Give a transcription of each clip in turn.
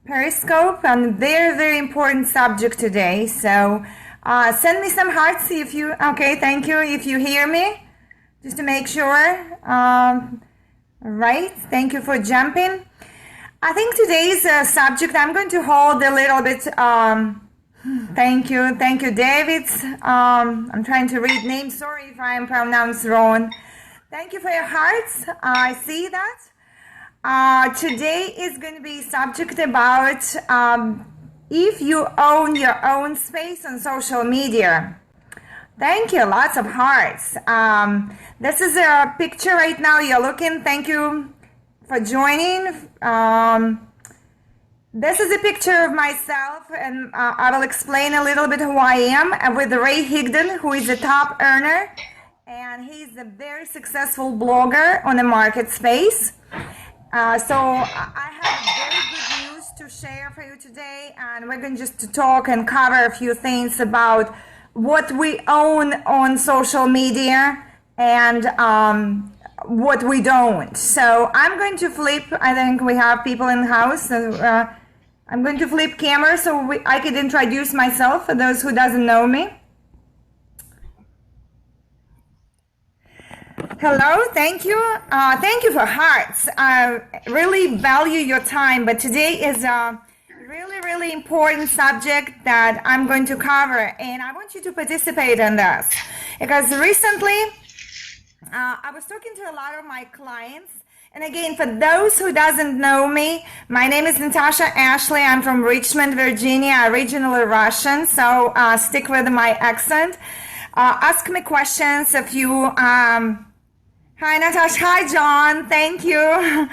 Periscope on very, very important subject today. So send me some hearts if you, okay, thank you, if you hear me, just to make sure. Right, thank you for jumping. I think today's subject I'm going to hold a little bit, thank you, David. I'm trying to read names, sorry if I'm pronounced wrong. Thank you for your hearts, I see that. Today is going to be subject about if you own your own space on social media. Thank you, lots of hearts. This is a picture right now you're looking. Thank you for joining. This is a picture of myself, and I will explain a little bit who I am with Ray Higdon, who is a top earner, and he's a very successful blogger on the market space. So I have very good news to share for you today, and we're going just to talk and cover a few things about what we own on social media and what we don't. So I'm going to flip, I think we have people in the house, so I'm going to flip camera so I could introduce myself for those who doesn't know me. Hello, thank you. Thank you for hearts. I really value your time, but today is a really, really important subject that I'm going to cover, and I want you to participate in this. Because recently, I was talking to a lot of my clients, and again, for those who doesn't know me, my name is Natasha Ashley. I'm from Richmond, Virginia, originally Russian, so stick with my accent. Ask me questions if you... Hi, Natasha. Hi, John. Thank you. I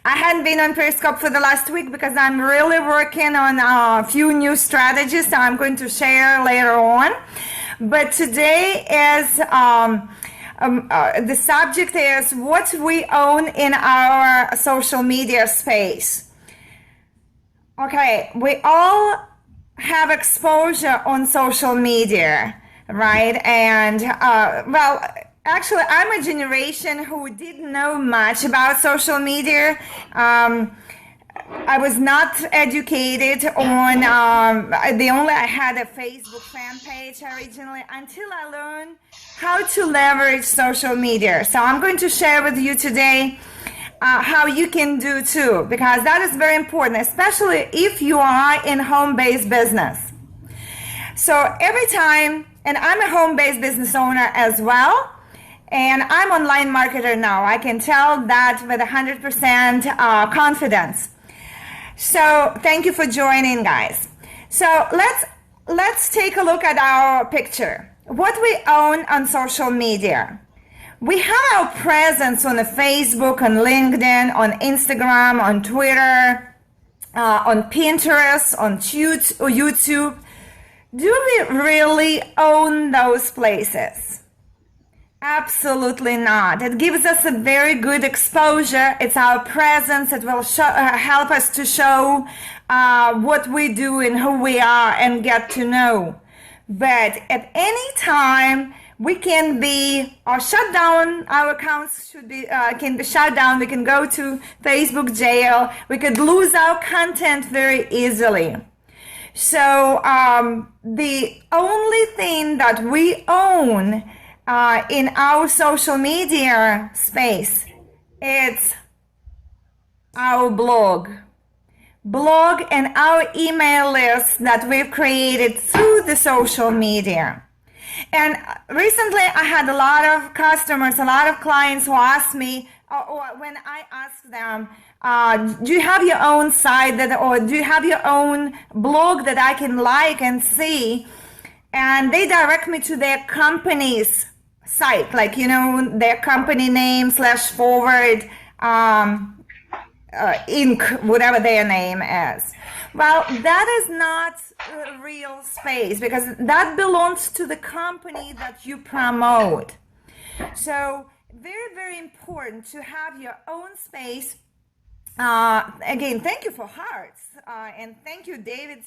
hadn't been on Periscope for the last week because I'm really working on a few new strategies that I'm going to share later on. But today is the subject is what we own in our social media space. Okay, we all have exposure on social media, right? And well, actually, I'm a generation who didn't know much about social media. I was not educated on, I had a Facebook fan page originally until I learned how to leverage social media. So I'm going to share with you today how you can do too, because that is very important, especially if you are in home-based business. So every time, and I'm a home-based business owner as well, and I'm an online marketer now. I can tell that with 100% confidence. So thank you for joining, guys. So let's take a look at our picture. What we own on social media. We have our presence on the Facebook, on LinkedIn, on Instagram, on Twitter, on Pinterest, on YouTube. Do we really own those places? Absolutely not. It gives us a very good exposure. It's our presence. It will help us to show what we do and who we are and get to know. But at any time, we can be shut down. Our accounts can be shut down. We can go to Facebook jail. We could lose our content very easily. So the only thing that we own in our social media space, it's our blog and our email list that we've created through the social media. And recently I had a lot of customers, a lot of clients who asked me, or when I asked them, do you have your own site or do you have your own blog that I can like and see? And they direct me to their company's site, like, you know, their company name /forward Inc., whatever their name is. Well, that is not a real space because that belongs to the company that you promote. So very, very important to have your own space Again, thank you for hearts, and thank you, David,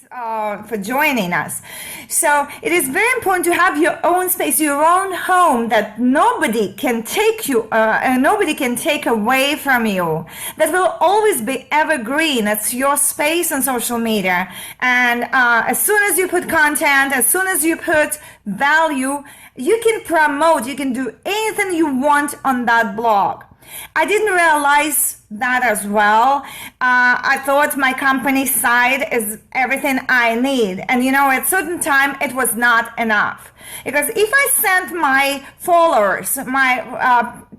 for joining us. So it is very important to have your own space, your own home that nobody can take you, and nobody can take away from you. That will always be evergreen. It's your space on social media, and as soon as you put content, as soon as you put value, you can promote. You can do anything you want on that blog. I didn't realize that as well. I thought my company site is everything I need. And at certain time, it was not enough. Because if I sent my followers, my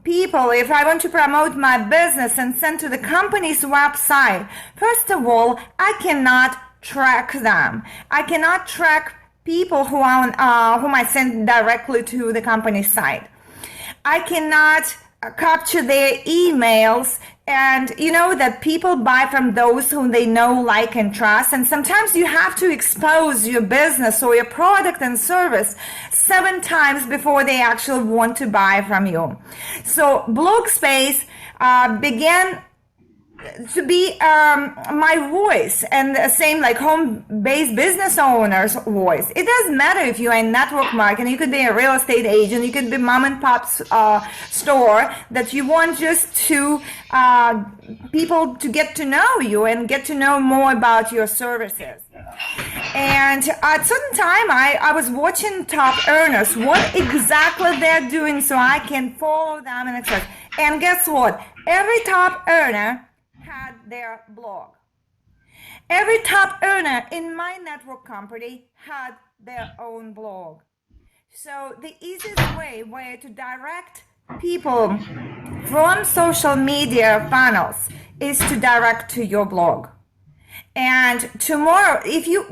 people, if I want to promote my business and send to the company's website, first of all, I cannot track them. I cannot track people whom I send directly to the company's site. I cannot capture their emails, and that people buy from those whom they know, like, and trust. And sometimes you have to expose your business or your product and service 7 times before they actually want to buy from you. So blog space began to be my voice, and the same like home-based business owners' voice. It doesn't matter if you're in network marketing. You could be a real estate agent. You could be mom and pop store that you want just to people to get to know you and get to know more about your services. And at certain time, I was watching top earners, what exactly they're doing, so I can follow them and etc. And guess what? Every top earner had their blog. Every top earner in my network company had their own blog. So the easiest way to direct people from social media funnels is to direct to your blog. And tomorrow, if you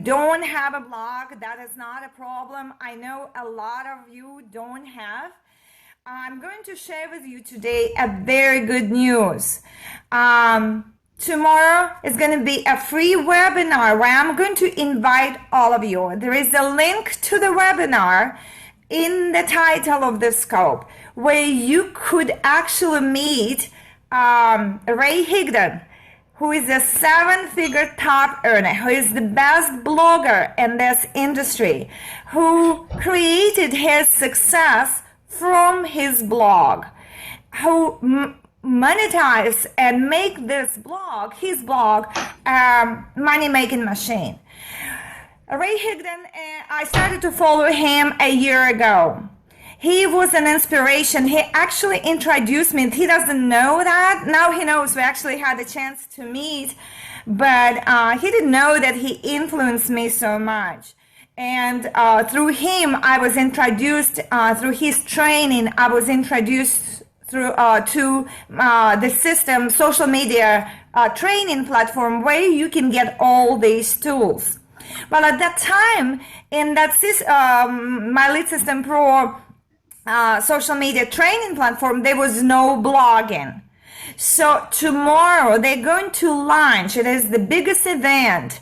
don't have a blog, that is not a problem. I know a lot of you don't have. I'm going to share with you today a very good news. Tomorrow is going to be a free webinar where I'm going to invite all of you. There is a link to the webinar in the title of the scope where you could actually meet Ray Higdon, who is a 7-figure top earner, who is the best blogger in this industry, who created his success from his blog, who monetize and make his blog, money-making machine. Ray Higdon, I started to follow him a year ago. He was an inspiration. He actually introduced me. He doesn't know that. Now he knows. We actually had a chance to meet, but he didn't know that he influenced me so much. And through him, I was introduced, through his training, I was introduced to the system, social media training platform where you can get all these tools. Well, at that time, in that My Lead System Pro social media training platform, there was no blogging. So tomorrow, they're going to launch, it is the biggest event,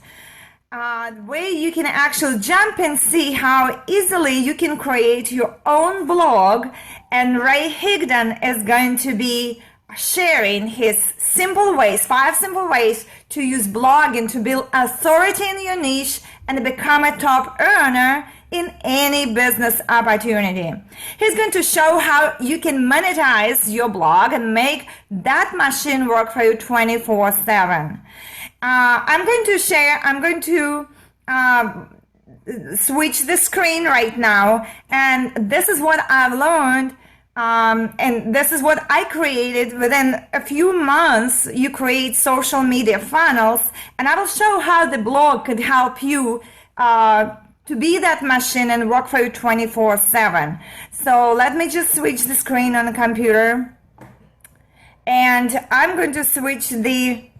where you can actually jump and see how easily you can create your own blog. And Ray Higdon is going to be sharing his 5 simple ways to use blogging to build authority in your niche and become a top earner in any business opportunity. He's going to show how you can monetize your blog and make that machine work for you 24/7. I'm going to switch the screen right now, and this is what I've learned, and this is what I created. Within a few months, you create social media funnels, and I will show how the blog could help you to be that machine and work for you 24/7. So let me just switch the screen on the computer, and I'm going to switch the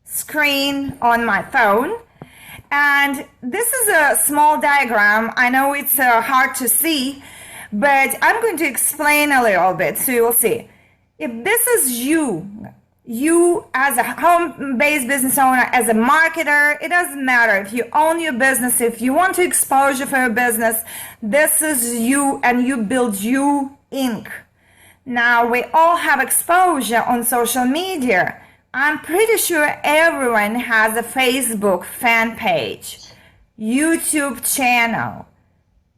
screen on my phone. And this is a small diagram. I know it's hard to see, but I'm going to explain a little bit so you will see. If this is you as a home-based business owner, as a marketer, it doesn't matter if you own your business, if you want to exposure for your business, this is you, and you build you Inc. Now, we all have exposure on social media. I'm pretty sure everyone has a Facebook fan page, YouTube channel,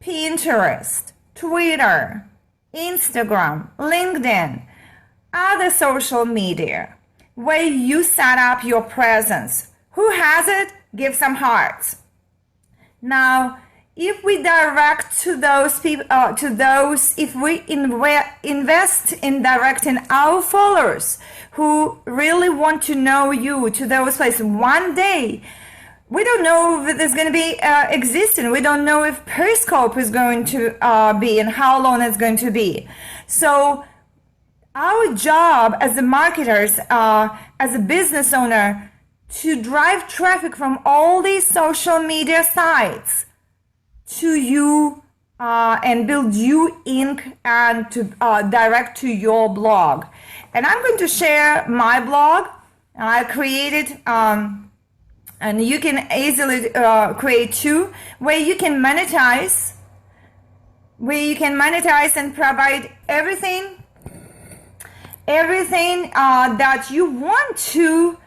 Pinterest, Twitter, Instagram, LinkedIn, other social media where you set up your presence. Who has it? Give some hearts. Now, if we direct to those people, if we invest in directing our followers who really want to know you to those places, one day, we don't know if it's going to be existing. We don't know if Periscope is going to be and how long it's going to be. So our job as the marketers, as a business owner, to drive traffic from all these social media sites to you and build you in and to direct to your blog. And I'm going to share my blog. I created, and you can easily create too, where you can monetize, and provide everything that you want to,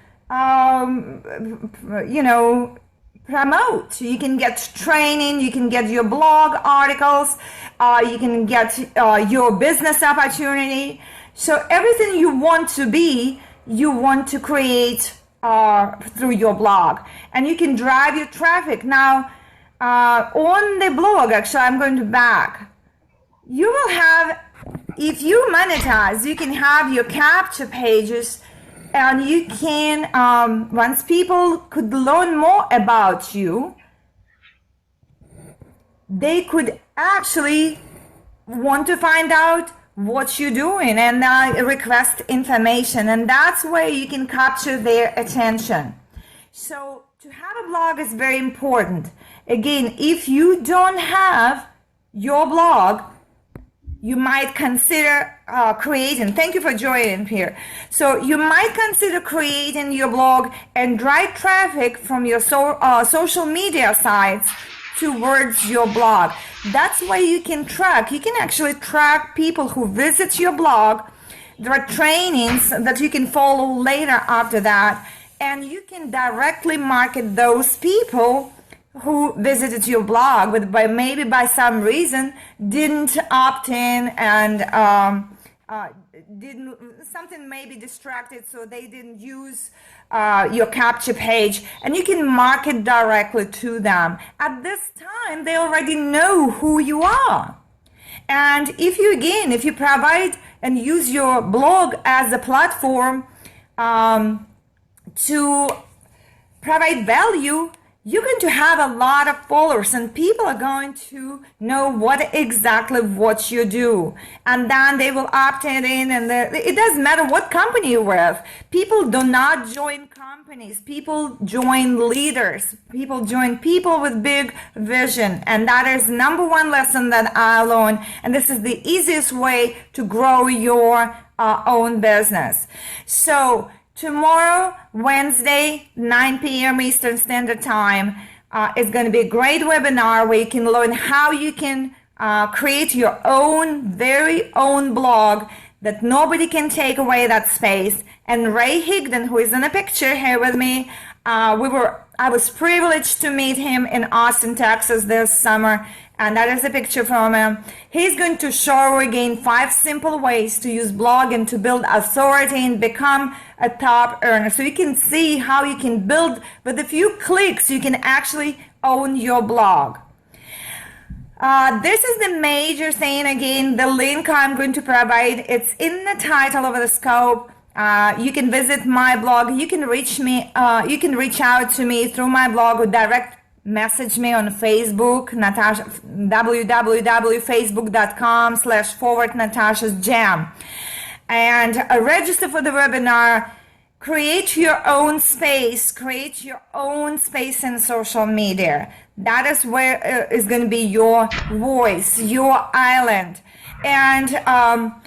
promote. You can get training, you can get your blog articles, you can get your business opportunity. So everything you want to be, you want to create through your blog, and you can drive your traffic. Now, on the blog, actually, I'm going to back. You will have, if you monetize, you can have your capture pages. And you can, once people could learn more about you, they could actually want to find out what you're doing and request information. And that's where you can capture their attention. So to have a blog is very important. Again, if you don't have your blog, you might consider creating. Thank you for joining here. So you might consider creating your blog and drive traffic from your social media sites towards your blog. That's why you can track. You can actually track people who visit your blog. There are trainings that you can follow later after that, and you can directly market those people who visited your blog, but maybe by some reason didn't opt in and something maybe distracted, so they didn't use your capture page, and you can market directly to them. At this time, they already know who you are. And if you provide and use your blog as a platform to provide value, you're going to have a lot of followers, and people are going to know what you do, and then they will opt in, and it doesn't matter what company you're with. People do not join companies. People join leaders. People join people with big vision, and that is number one lesson that I learned. And this is the easiest way to grow your own business. So tomorrow, Wednesday, 9 p.m. Eastern Standard Time, is going to be a great webinar where you can learn how you can create your very own blog that nobody can take away that space. And Ray Higdon, who is in the picture here with me, I was privileged to meet him in Austin, Texas this summer, and that is a picture from him. He's going to show again 5 simple ways to use blogging to build authority and become a top earner. So you can see how you can build, with a few clicks, you can actually own your blog. This is the major thing. Again, the link I'm going to provide, it's in the title of the scope. You can visit my blog. You can reach me. You can reach out to me through my blog or direct message me on Facebook, Natasha, www.facebook.com/Natasha's Jam, and register for the webinar. Create your own space. Create your own space in social media. That is where is going to be your voice, your island. And I'm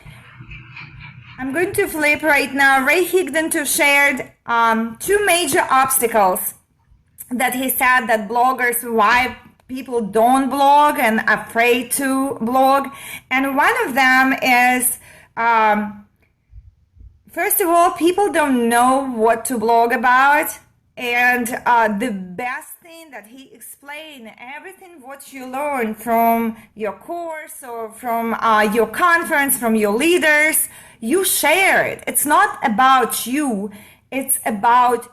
going to flip right now. Ray Higdon shared 2 major obstacles that he said that bloggers, why people don't blog and afraid to blog. And one of them is First of all, people don't know what to blog about, and the best thing that he explained, everything what you learn from your course or from your conference, from your leaders, you share it. It's not about you, it's about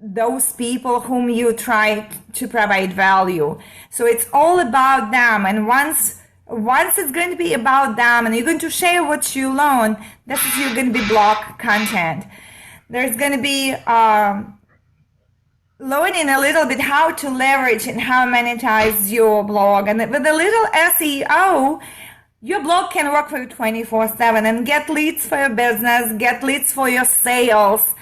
those people whom you try to provide value. So it's all about them, and once it's going to be about them and you're going to share what you learn, this is you're going to be blog content. There's going to be learning a little bit how to leverage and how monetize your blog, and with a little SEO your blog can work for you 24/7 and get leads for your business, get leads for your sales.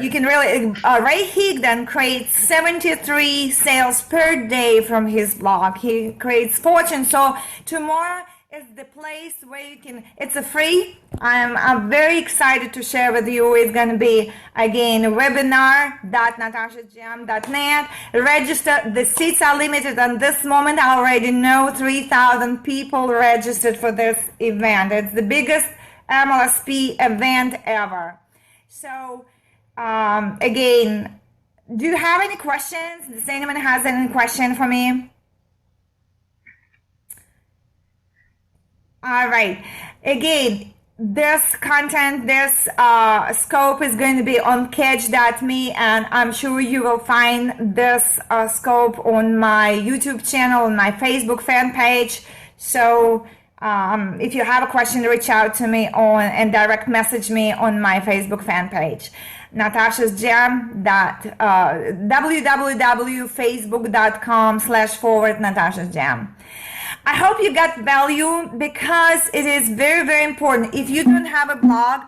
You can really, Ray Higdon creates 73 sales per day from his blog. He creates fortune. So tomorrow is the place where you can, it's a free. I'm very excited to share with you. It's going to be, again, webinar.natashajam.net. Register. The seats are limited on this moment. I already know 3,000 people registered for this event. It's the biggest MLSP event ever. So, again, do you have any questions? Does anyone has any question for me? All right. Again, this content, this scope is going to be on catch.me, and I'm sure you will find this scope on my YouTube channel, on my Facebook fan page. So if you have a question, reach out to me and direct message me on my Facebook fan page. Natasha's Jam. www.facebook.com//Natasha's Jam. I hope you got value, because it is very, very important. If you don't have a blog,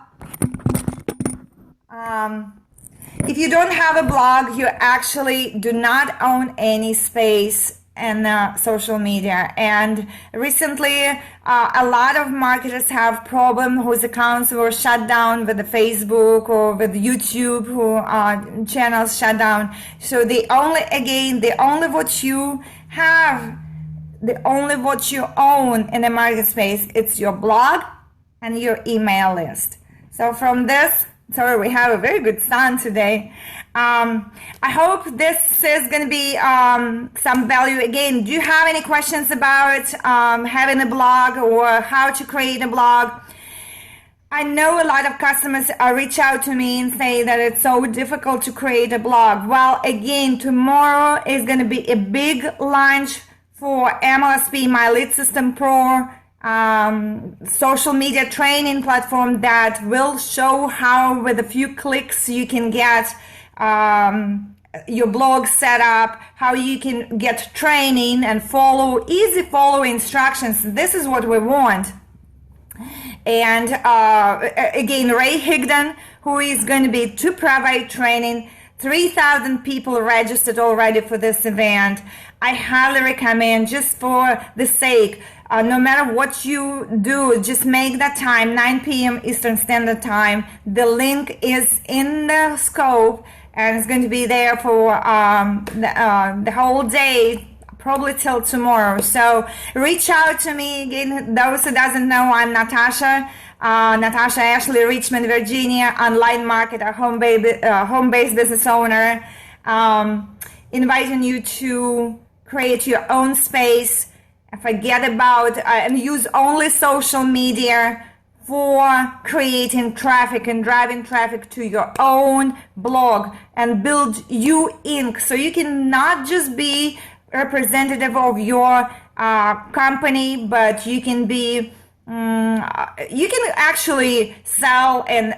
you actually do not own any space in social media. And recently, a lot of marketers have problems whose accounts were shut down with the Facebook or with YouTube, who channels shut down. So the only what you have, the only what you own in the market space, it's your blog and your email list. So from this, sorry, we have a very good sun today. I hope this is going to be some value. Again, do you have any questions about having a blog or how to create a blog? I know a lot of customers reach out to me and say that it's so difficult to create a blog. Well, again, tomorrow is going to be a big launch for MLSP, my Lead System Pro social media training platform that will show how with a few clicks you can get your blog set up, how you can get training and easy follow instructions. This is what we want. And again, Ray Higdon, who is going to be to provide training. 3,000 people registered already for this event. I highly recommend, just for the sake, no matter what you do, just make that time, 9 p.m. Eastern Standard Time. The link is in the scope, and it's going to be there for the whole day, probably till tomorrow. So reach out to me. Again, those who doesn't know, I'm Natasha Ashley, Richmond, Virginia, online marketer, home-based business owner, inviting you to create your own space, forget about and use only social media for creating traffic and driving traffic to your own blog, and build you Inc. So you can not just be representative of your company, but you can be you can actually sell and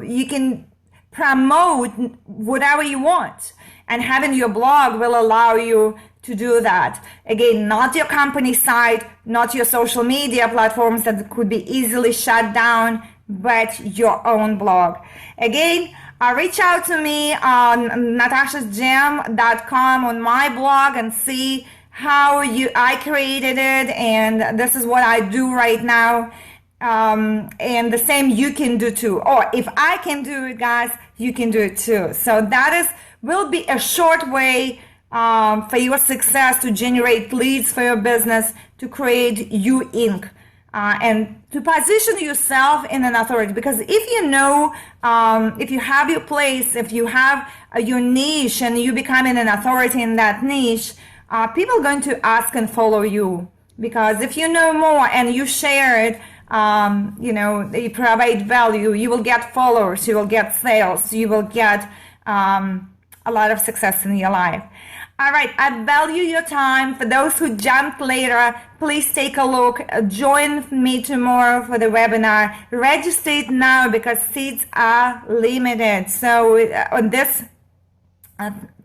you can promote whatever you want, and having your blog will allow you to do that. Again, not your company site, not your social media platforms that could be easily shut down, but your own blog. Again, reach out to me on natashasjam.com on my blog and see how I created it, and this is what I do right now. And the same you can do too. Or if I can do it, guys, you can do it too. So that will be a short way for your success to generate leads for your business, to create you Inc. and to position yourself in an authority. Because if you know, if you have your place, if you have your niche and you becoming an authority in that niche, people are going to ask and follow you. Because if you know more and you share it, you provide value, you will get followers, you will get sales, you will get a lot of success in your life. All right, I value your time. For those who jumped later, please take a look. Join me tomorrow for the webinar. Register it now because seats are limited. So on this,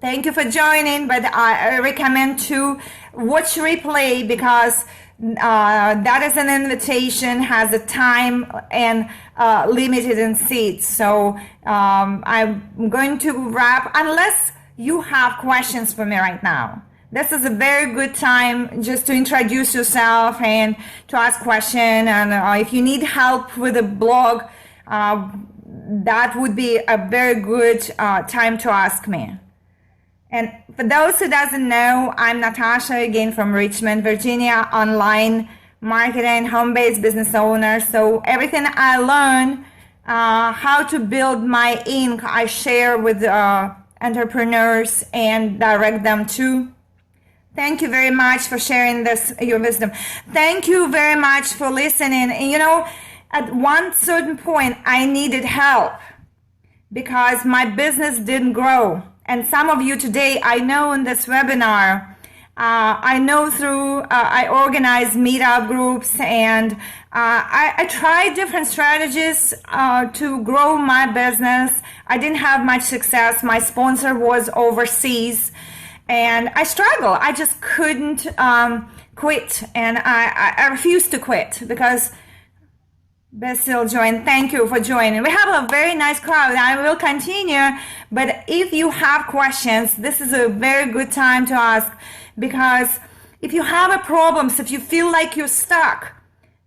thank you for joining, but I recommend to watch replay because that is an invitation, has a time and limited in seats. So I'm going to wrap, unless you have questions for me right now. This is a very good time just to introduce yourself and to ask questions. And if you need help with the blog, that would be a very good time to ask me. And for those who doesn't know, I'm Natasha, again from Richmond, Virginia, online marketing, home-based business owner. So everything I learn, how to build my Inc., I share with entrepreneurs and direct them to. Thank you very much for sharing your wisdom. Thank you very much for listening. And at one certain point, I needed help because my business didn't grow. And some of you today, I know in this webinar, I know through, I organize meetup groups and I tried different strategies to grow my business. I didn't have much success. My sponsor was overseas and I struggled. I just couldn't quit, and I refused to quit because Basil joined. Thank you for joining. We have a very nice crowd. I will continue, but if you have questions, this is a very good time to ask, because if you have a problem, so if you feel like you're stuck,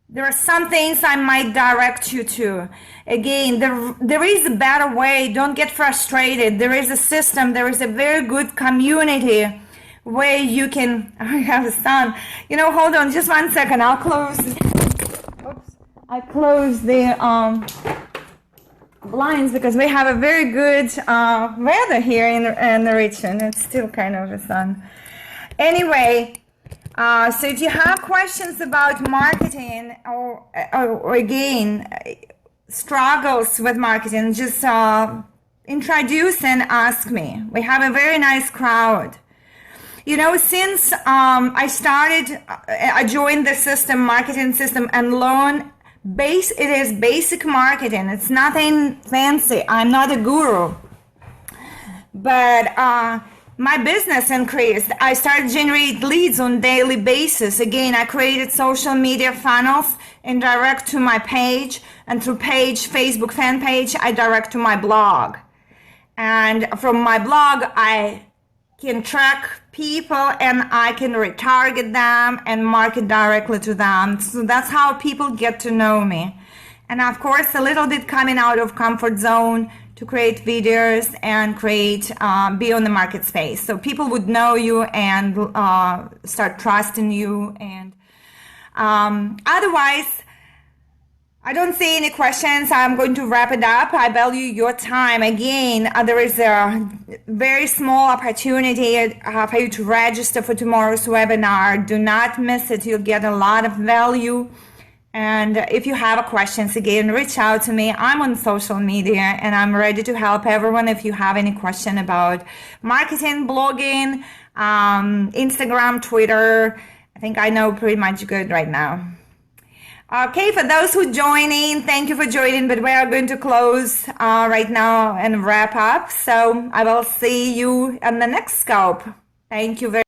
there are some things I might direct you to. Again, there is a better way. Don't get frustrated. There is a system. There is a very good community where you can, I have a son. Hold on just 1 second. I'll close. Oops. I closed the blinds because we have a very good weather here in Richmond. It's still kind of the sun. Anyway, so if you have questions about marketing or again, struggles with marketing, just introduce and ask me. We have a very nice crowd. Since I joined the system, marketing system, and learn it is basic marketing. It's nothing fancy. I'm not a guru. But my business increased. I started generating leads on a daily basis. Again, I created social media funnels and direct to my page, and through Facebook fan page, I direct to my blog. And from my blog, I can track people and I can retarget them and market directly to them. So that's how people get to know me. And of course, a little bit coming out of comfort zone to create videos and be on the market space. So people would know you and start trusting you. And otherwise, I don't see any questions. I'm going to wrap it up. I value your time. Again, there is a very small opportunity for you to register for tomorrow's webinar. Do not miss it. You'll get a lot of value. And if you have questions, again, reach out to me. I'm on social media and I'm ready to help everyone if you have any question about marketing, blogging, Instagram, Twitter. I think I know pretty much good right now. Okay, for those who join in, thank you for joining, but we are going to close right now and wrap up. So I will see you on the next scope. Thank you very much.